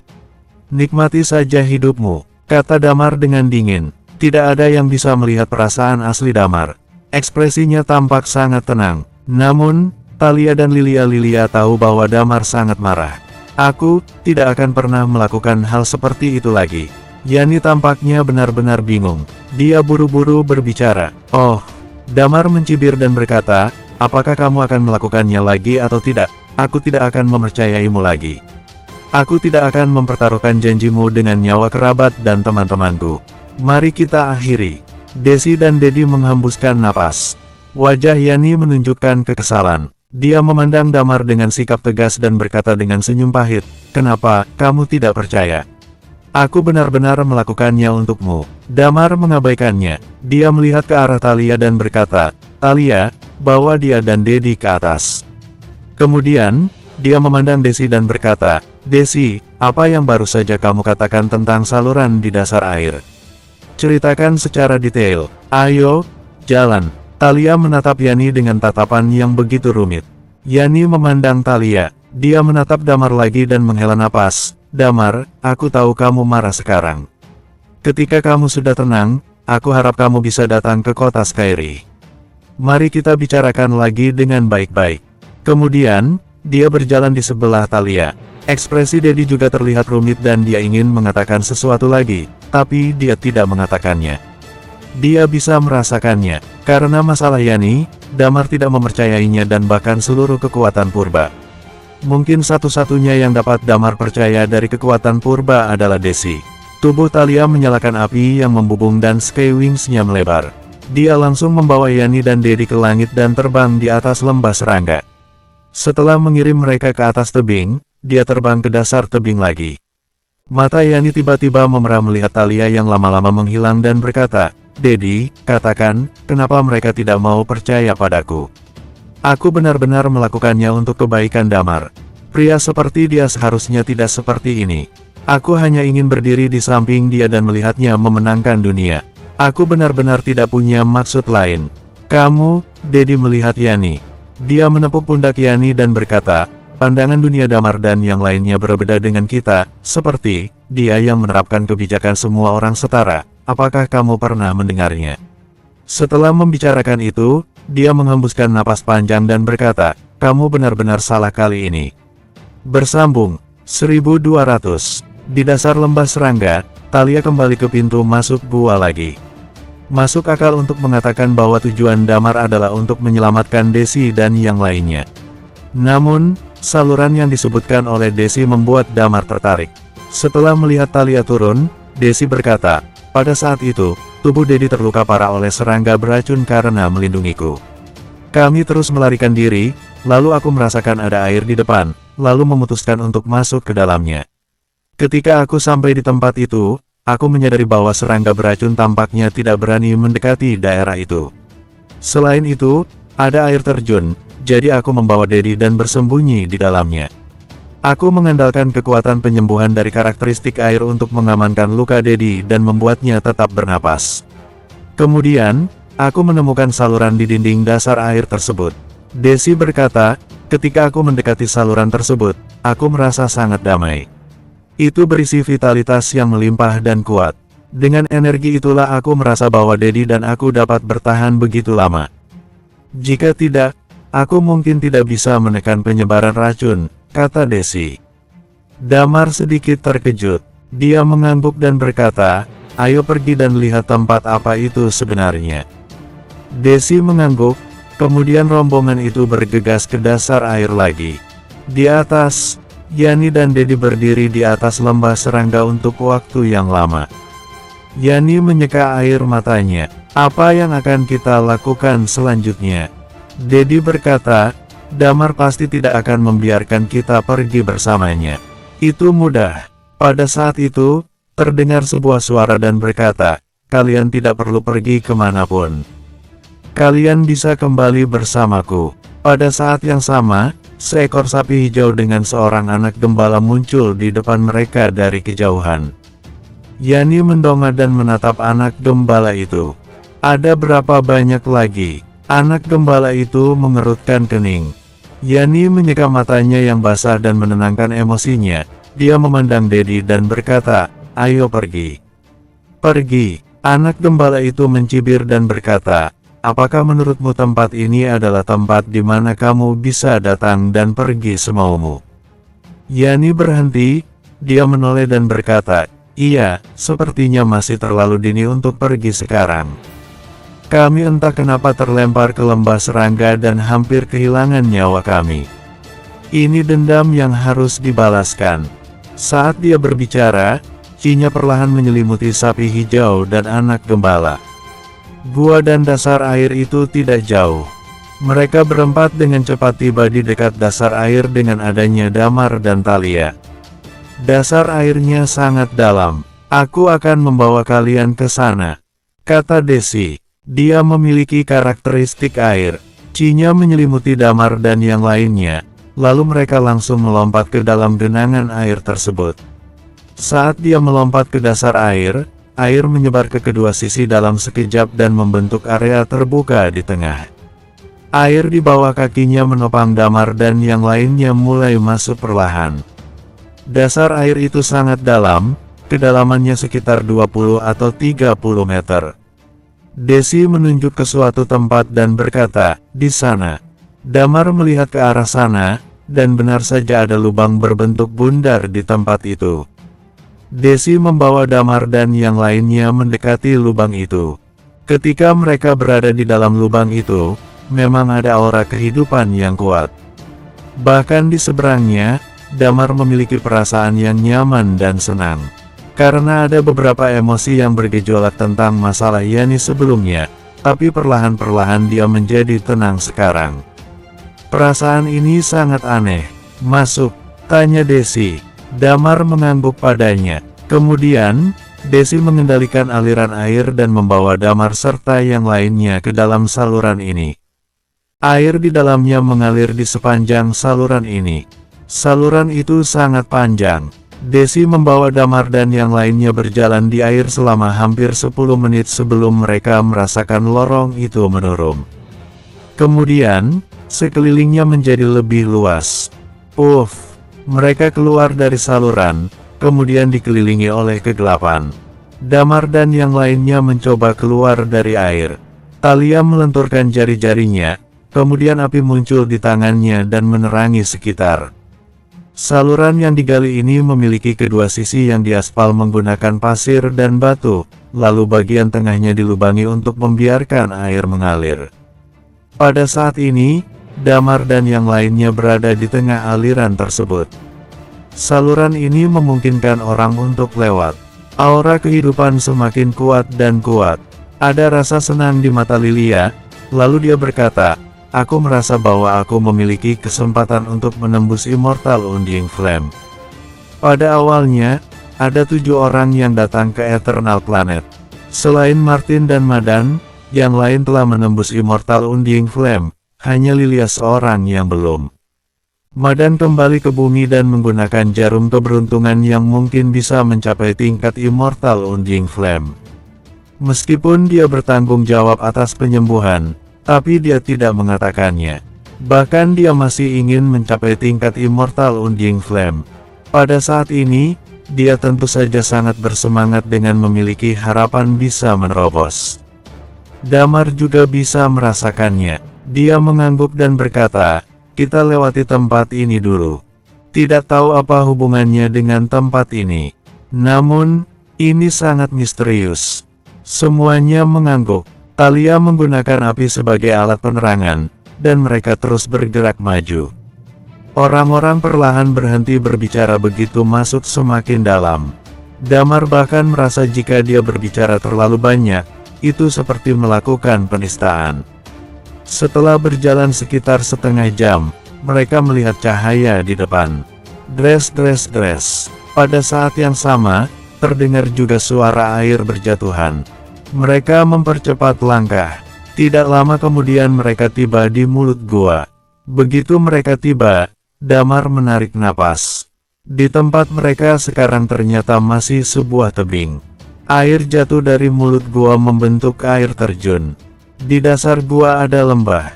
Nikmati saja hidupmu, kata Damar dengan dingin. Tidak ada yang bisa melihat perasaan asli Damar. Ekspresinya tampak sangat tenang. Namun, Thalia dan Lilia tahu bahwa Damar sangat marah. Aku tidak akan pernah melakukan hal seperti itu lagi. Yani tampaknya benar-benar bingung. Dia buru-buru berbicara. Oh, Damar mencibir dan berkata, apakah kamu akan melakukannya lagi atau tidak? Aku tidak akan mempercayaimu lagi. Aku tidak akan mempertaruhkan janjimu dengan nyawa kerabat dan teman-temanku. Mari kita akhiri. Desi dan Dedi menghembuskan napas. Wajah Yani menunjukkan kekesalan. Dia memandang Damar dengan sikap tegas dan berkata dengan senyum pahit, kenapa kamu tidak percaya? Aku benar-benar melakukannya untukmu. Damar mengabaikannya. Dia melihat ke arah Thalia dan berkata, Thalia, bawa dia dan Dedi ke atas. Kemudian, dia memandang Desi dan berkata, Desi, apa yang baru saja kamu katakan tentang saluran di dasar air? Ceritakan secara detail. Ayo, jalan. Thalia menatap Yani dengan tatapan yang begitu rumit. Yani memandang Thalia. Dia menatap Damar lagi dan menghela napas. Damar, aku tahu kamu marah sekarang. Ketika kamu sudah tenang, aku harap kamu bisa datang ke kota Skyrie. Mari kita bicarakan lagi dengan baik-baik. Kemudian, dia berjalan di sebelah Thalia. Ekspresi Dedi juga terlihat rumit dan dia ingin mengatakan sesuatu lagi, tapi dia tidak mengatakannya. Dia bisa merasakannya. Karena masalah Yani, Damar tidak mempercayainya dan bahkan seluruh kekuatan purba. Mungkin satu-satunya yang dapat Damar percaya dari kekuatan purba adalah Desi. Tubuh Thalia menyalakan api yang membubung dan Sky Wings-nya melebar. Dia langsung membawa Yani dan Dedi ke langit dan terbang di atas lembah serangga. Setelah mengirim mereka ke atas tebing, dia terbang ke dasar tebing lagi. Mata Yani tiba-tiba memerah melihat Thalia yang lama-lama menghilang dan berkata, Dedi, katakan, kenapa mereka tidak mau percaya padaku? Aku benar-benar melakukannya untuk kebaikan Damar. Pria seperti dia seharusnya tidak seperti ini. Aku hanya ingin berdiri di samping dia dan melihatnya memenangkan dunia. Aku benar-benar tidak punya maksud lain. Kamu, Dedi melihat Yani. Dia menepuk pundak Yani dan berkata, pandangan dunia Damar dan yang lainnya berbeda dengan kita, seperti, dia yang menerapkan kebijakan semua orang setara. Apakah kamu pernah mendengarnya? Setelah membicarakan itu, dia menghembuskan napas panjang dan berkata, kamu benar-benar salah kali ini. Bersambung, 1200. Di dasar lembah serangga, Thalia kembali ke pintu masuk gua lagi. Masuk akal untuk mengatakan bahwa tujuan Damar adalah untuk menyelamatkan Desi dan yang lainnya. Namun, saluran yang disebutkan oleh Desi membuat Damar tertarik. Setelah melihat Thalia turun, Desi berkata, pada saat itu, tubuh Dedi terluka parah oleh serangga beracun karena melindungiku. Kami terus melarikan diri, lalu aku merasakan ada air di depan, lalu memutuskan untuk masuk ke dalamnya. Ketika aku sampai di tempat itu, aku menyadari bahwa serangga beracun tampaknya tidak berani mendekati daerah itu. Selain itu, ada air terjun, jadi aku membawa Dedi dan bersembunyi di dalamnya. Aku mengandalkan kekuatan penyembuhan dari karakteristik air untuk mengamankan luka Dedi dan membuatnya tetap bernapas. Kemudian, aku menemukan saluran di dinding dasar air tersebut. Desi berkata, ketika aku mendekati saluran tersebut, aku merasa sangat damai. Itu berisi vitalitas yang melimpah dan kuat. Dengan energi itulah aku merasa bahwa Dedi dan aku dapat bertahan begitu lama. Jika tidak, aku mungkin tidak bisa menekan penyebaran racun, kata Desi. Damar sedikit terkejut. Dia mengangguk dan berkata, ayo pergi dan lihat tempat apa itu sebenarnya. Desi mengangguk, kemudian rombongan itu bergegas ke dasar air lagi. Di atas, Yani dan Dedi berdiri di atas lembah serangga untuk waktu yang lama. Yani menyeka air matanya. Apa yang akan kita lakukan selanjutnya? Dedi berkata, Damar pasti tidak akan membiarkan kita pergi bersamanya. Itu mudah. Pada saat itu, terdengar sebuah suara dan berkata, kalian tidak perlu pergi kemanapun. Kalian bisa kembali bersamaku. Pada saat yang sama, seekor sapi hijau dengan seorang anak gembala muncul di depan mereka dari kejauhan. Yani mendongak dan menatap anak gembala itu. Ada berapa banyak lagi? Anak gembala itu mengerutkan kening. Yani menyeka matanya yang basah dan menenangkan emosinya. Dia memandang Dedi dan berkata, ayo pergi. Pergi. Anak gembala itu mencibir dan berkata, apakah menurutmu tempat ini adalah tempat di mana kamu bisa datang dan pergi semaumu? Yani berhenti, dia menoleh dan berkata, iya, sepertinya masih terlalu dini untuk pergi sekarang. Kami entah kenapa terlempar ke lembah serangga dan hampir kehilangan nyawa kami. Ini dendam yang harus dibalaskan. Saat dia berbicara, Cinya perlahan menyelimuti sapi hijau dan anak gembala. Gua dan dasar air itu tidak jauh. Mereka berempat dengan cepat tiba di dekat dasar air dengan adanya Damar dan Thalia. Dasar airnya sangat dalam. Aku akan membawa kalian ke sana, kata Desi. Dia memiliki karakteristik air. Cinya menyelimuti Damar dan yang lainnya, lalu mereka langsung melompat ke dalam genangan air tersebut. Saat dia melompat ke dasar air, air menyebar ke kedua sisi dalam sekejap dan membentuk area terbuka di tengah. Air di bawah kakinya menopang Damar dan yang lainnya mulai masuk perlahan. Dasar air itu sangat dalam, kedalamannya sekitar 20 atau 30 meter. Desi menunjuk ke suatu tempat dan berkata, di sana. Damar melihat ke arah sana, dan benar saja ada lubang berbentuk bundar di tempat itu. Desi membawa Damar dan yang lainnya mendekati lubang itu. Ketika mereka berada di dalam lubang itu, memang ada aura kehidupan yang kuat. Bahkan di seberangnya, Damar memiliki perasaan yang nyaman dan senang. Karena ada beberapa emosi yang bergejolak tentang masalah Yani sebelumnya, tapi perlahan-perlahan dia menjadi tenang sekarang. Perasaan ini sangat aneh. Masuk, tanya Desi. Damar mengangguk padanya. Kemudian, Desi mengendalikan aliran air dan membawa Damar serta yang lainnya ke dalam saluran ini. Air di dalamnya mengalir di sepanjang saluran ini. Saluran itu sangat panjang. Desi membawa Damar dan yang lainnya berjalan di air selama hampir 10 menit sebelum mereka merasakan lorong itu menurun. Kemudian, sekelilingnya menjadi lebih luas. Uff, mereka keluar dari saluran, kemudian dikelilingi oleh kegelapan. Damar dan yang lainnya mencoba keluar dari air. Thalia melenturkan jari-jarinya, kemudian api muncul di tangannya dan menerangi sekitar. Saluran yang digali ini memiliki kedua sisi yang diaspal menggunakan pasir dan batu, lalu bagian tengahnya dilubangi untuk membiarkan air mengalir. Pada saat ini, Damar dan yang lainnya berada di tengah aliran tersebut. Saluran ini memungkinkan orang untuk lewat. Aura kehidupan semakin kuat dan kuat. Ada rasa senang di mata Lilia, lalu dia berkata, "Aku merasa bahwa aku memiliki kesempatan untuk menembus Immortal Undying Flame." Pada awalnya, ada 7 orang yang datang ke Eternal Planet. Selain Martin dan Madan, yang lain telah menembus Immortal Undying Flame, hanya Lilia seorang yang belum. Madan kembali ke bumi dan menggunakan jarum keberuntungan yang mungkin bisa mencapai tingkat Immortal Undying Flame. Meskipun dia bertanggung jawab atas penyembuhan, tapi dia tidak mengatakannya. Bahkan dia masih ingin mencapai tingkat Immortal Undying Flame. Pada saat ini, dia tentu saja sangat bersemangat dengan memiliki harapan bisa menerobos. Damar juga bisa merasakannya. Dia mengangguk dan berkata, "Kita lewati tempat ini dulu." Tidak tahu apa hubungannya dengan tempat ini. Namun, ini sangat misterius. Semuanya mengangguk. Thalia menggunakan api sebagai alat penerangan, dan mereka terus bergerak maju. Orang-orang perlahan berhenti berbicara begitu masuk semakin dalam. Damar bahkan merasa jika dia berbicara terlalu banyak, itu seperti melakukan penistaan. Setelah berjalan sekitar setengah jam, mereka melihat cahaya di depan. Dres. Pada saat yang sama, terdengar juga suara air berjatuhan. Mereka mempercepat langkah. Tidak lama kemudian mereka tiba di mulut gua. Begitu mereka tiba, Damar menarik napas. Di tempat mereka sekarang ternyata masih sebuah tebing. Air jatuh dari mulut gua membentuk air terjun. Di dasar gua ada lembah.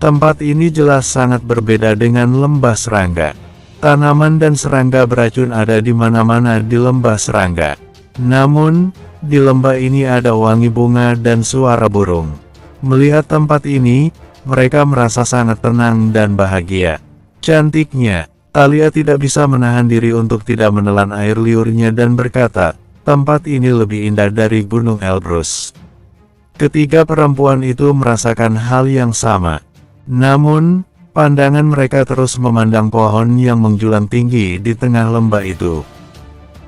Tempat ini jelas sangat berbeda dengan lembah serangga. Tanaman dan serangga beracun ada di mana-mana di lembah serangga. Namun, di lembah ini ada wangi bunga dan suara burung. Melihat tempat ini, mereka merasa sangat tenang dan bahagia. Cantiknya, Thalia tidak bisa menahan diri untuk tidak menelan air liurnya dan berkata, "Tempat ini lebih indah dari Gunung Elbrus." Ketiga perempuan itu merasakan hal yang sama. Namun, pandangan mereka terus memandang pohon yang menjulang tinggi di tengah lembah itu.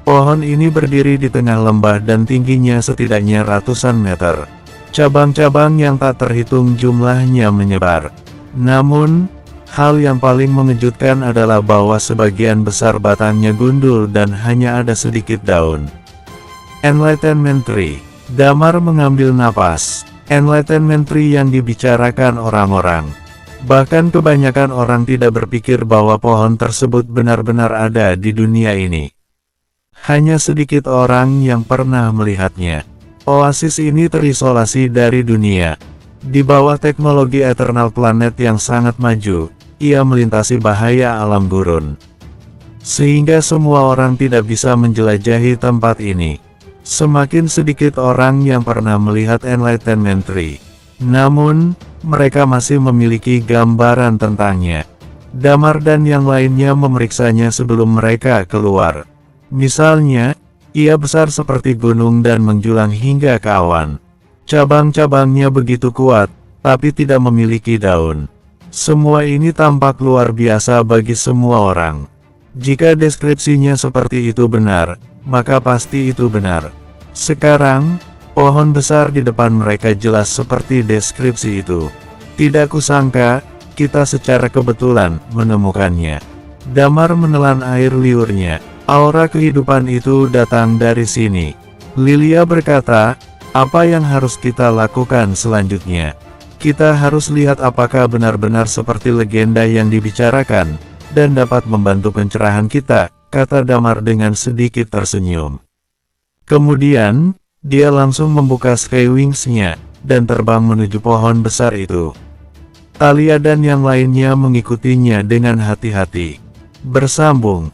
Pohon ini berdiri di tengah lembah dan tingginya setidaknya ratusan meter. Cabang-cabang yang tak terhitung jumlahnya menyebar. Namun, hal yang paling mengejutkan adalah bahwa sebagian besar batangnya gundul dan hanya ada sedikit daun. Enlightenment Tree. Damar mengambil napas. Enlightenment Tree yang dibicarakan orang-orang. Bahkan kebanyakan orang tidak berpikir bahwa pohon tersebut benar-benar ada di dunia ini. Hanya sedikit orang yang pernah melihatnya. Oasis ini terisolasi dari dunia. Di bawah teknologi Eternal Planet yang sangat maju, ia melintasi bahaya alam gurun. Sehingga semua orang tidak bisa menjelajahi tempat ini. Semakin sedikit orang yang pernah melihat Enlightenment Tree. Namun, mereka masih memiliki gambaran tentangnya. Damar dan yang lainnya memeriksanya sebelum mereka keluar. Misalnya, ia besar seperti gunung dan menjulang hingga ke awan. Cabang-cabangnya begitu kuat, tapi tidak memiliki daun. Semua ini tampak luar biasa bagi semua orang. Jika deskripsinya seperti itu benar, maka pasti itu benar. Sekarang, pohon besar di depan mereka jelas seperti deskripsi itu. Tidak kusangka, kita secara kebetulan menemukannya. Damar menelan air liurnya. Aura kehidupan itu datang dari sini. Lilia berkata, apa yang harus kita lakukan selanjutnya? Kita harus lihat apakah benar-benar seperti legenda yang dibicarakan, dan dapat membantu pencerahan kita, kata Damar dengan sedikit tersenyum. Kemudian, dia langsung membuka Skywings-nya, dan terbang menuju pohon besar itu. Talia dan yang lainnya mengikutinya dengan hati-hati. Bersambung.